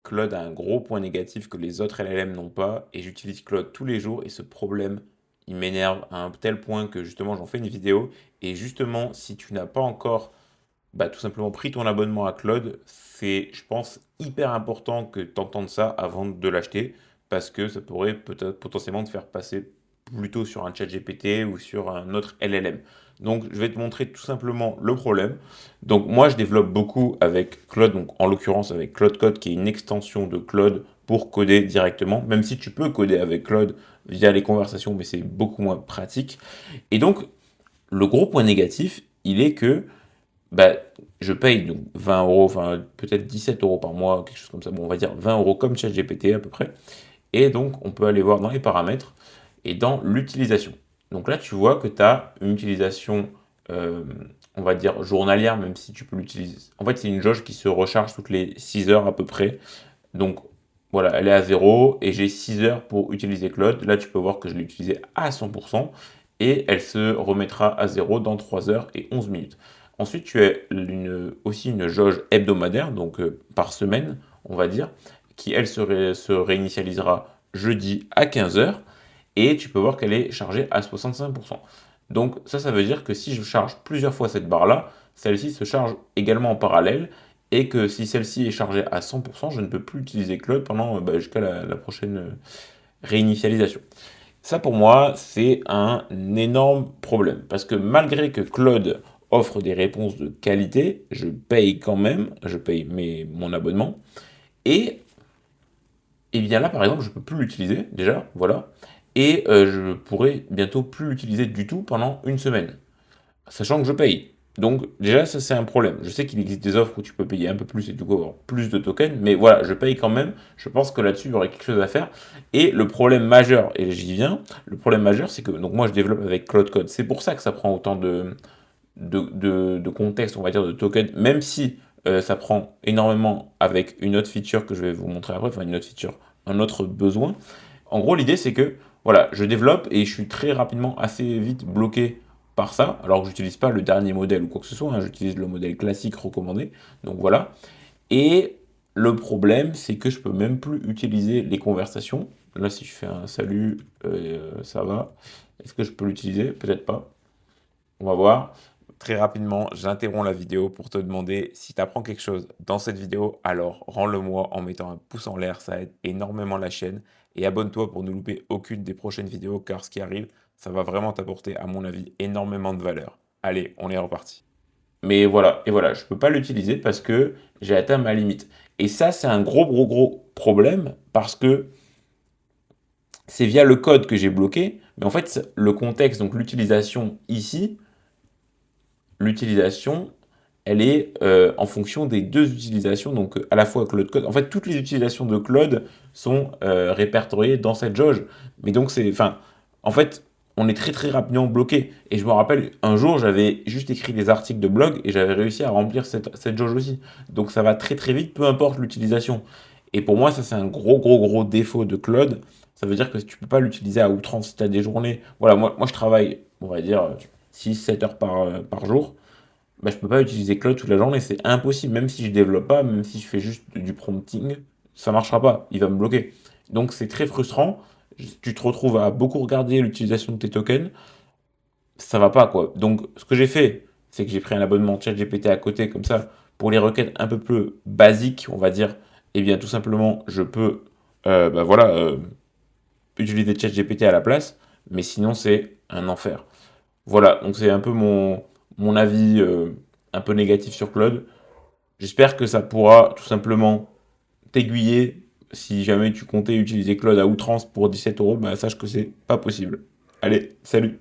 Claude a un gros point négatif que les autres LLM n'ont pas, et j'utilise Claude tous les jours, et ce problème, il m'énerve à un tel point que justement j'en fais une vidéo, et justement, si tu n'as pas encore tout simplement pris ton abonnement à Claude, c'est, je pense, hyper important que tu entendes ça avant de l'acheter, parce que ça pourrait peut-être potentiellement te faire passer plutôt sur un chat GPT ou sur un autre LLM. Donc, je vais te montrer tout simplement le problème. Donc, moi, je développe beaucoup avec Claude, donc en l'occurrence avec Claude Code, qui est une extension de Claude pour coder directement, même si tu peux coder avec Claude via les conversations, mais c'est beaucoup moins pratique. Et donc, le gros point négatif, il est que bah, je paye donc 20 euros, enfin peut-être 17 euros par mois, quelque chose comme ça. Bon, on va dire 20 euros comme ChatGPT à peu près. Et donc, on peut aller voir dans les paramètres et dans l'utilisation. Donc là, tu vois que tu as une utilisation, euh, on va dire journalière, même si tu peux l'utiliser. En fait, c'est une jauge qui se recharge toutes les 6 heures à peu près. Donc voilà, elle est à zéro et j'ai 6 heures pour utiliser Claude. Là, tu peux voir que je l'ai utilisé à 100% et elle se remettra à zéro dans 3 heures et 11 minutes. Ensuite, tu as aussi une jauge hebdomadaire, donc par semaine, on va dire, qui elle se réinitialisera jeudi à 15 heures et tu peux voir qu'elle est chargée à 65%. Donc ça veut dire que si je charge plusieurs fois cette barre-là, celle-ci se charge également en parallèle et que si celle-ci est chargée à 100%, je ne peux plus utiliser Claude pendant jusqu'à la prochaine réinitialisation. Ça pour moi, c'est un énorme problème parce que malgré que Claude offre des réponses de qualité, je paye quand même, je paye mon abonnement et bien là par exemple, je peux plus l'utiliser déjà, voilà, et je pourrais bientôt plus l'utiliser du tout pendant une semaine sachant que je paye. Donc déjà, ça c'est un problème. Je sais qu'il existe des offres où tu peux payer un peu plus et du coup avoir plus de tokens, mais voilà, je paye quand même. Je pense que là-dessus, il y aurait quelque chose à faire. Et le problème majeur, et j'y viens, le problème majeur, c'est que donc moi je développe avec Cloud Code. C'est pour ça que ça prend autant de contexte, on va dire, de tokens, même si ça prend énormément avec une autre feature que je vais vous montrer après, enfin une autre feature, un autre besoin. En gros, l'idée, c'est que voilà, je développe et je suis très rapidement, assez vite bloqué par ça, alors que j'utilise pas le dernier modèle ou quoi que ce soit, hein, j'utilise le modèle classique recommandé. Donc voilà. Et le problème, c'est que je peux même plus utiliser les conversations. Là, si je fais un salut, ça va. Est-ce que je peux l'utiliser? Peut-être pas. On va voir. Très rapidement, j'interromps la vidéo pour te demander si tu apprends quelque chose dans cette vidéo, alors rends-le-moi en mettant un pouce en l'air, ça aide énormément la chaîne. Et abonne-toi pour ne louper aucune des prochaines vidéos, car ce qui arrive, ça va vraiment t'apporter, à mon avis, énormément de valeur. Allez, on est reparti. Mais voilà, et voilà, je peux pas l'utiliser parce que j'ai atteint ma limite. Et ça, c'est un gros problème parce que c'est via le code que j'ai bloqué. Mais en fait, le contexte, donc l'utilisation ici, l'utilisation, elle est en fonction des deux utilisations, donc à la fois Claude Code. En fait, toutes les utilisations de Claude sont répertoriées dans cette jauge. Mais donc, en fait, on est très rapidement bloqué. Et je me rappelle, un jour, j'avais juste écrit des articles de blog et j'avais réussi à remplir cette jauge aussi. Donc, ça va très vite, peu importe l'utilisation. Et pour moi, ça, c'est un gros défaut de Claude. Ça veut dire que tu peux pas l'utiliser à outrance. Si tu as des journées. Voilà, moi, je travaille, on va dire, 6 7 heures par jour. Je peux pas utiliser Claude toute la journée, c'est impossible. Même si je développe pas, même si je fais juste du prompting, ça marchera pas, il va me bloquer. Donc c'est très frustrant. Tu te retrouves à beaucoup regarder l'utilisation de tes tokens, ça va pas quoi. Donc ce que j'ai fait, c'est que j'ai pris un abonnement ChatGPT à côté comme ça pour les requêtes un peu plus basiques, on va dire. Eh bien tout simplement, je peux, voilà, utiliser ChatGPT à la place, mais sinon c'est un enfer. Voilà, donc c'est un peu mon avis un peu négatif sur Claude. J'espère que ça pourra tout simplement t'aiguiller. Si jamais tu comptais utiliser Claude à outrance pour 17 euros, sache que c'est pas possible. Allez, salut!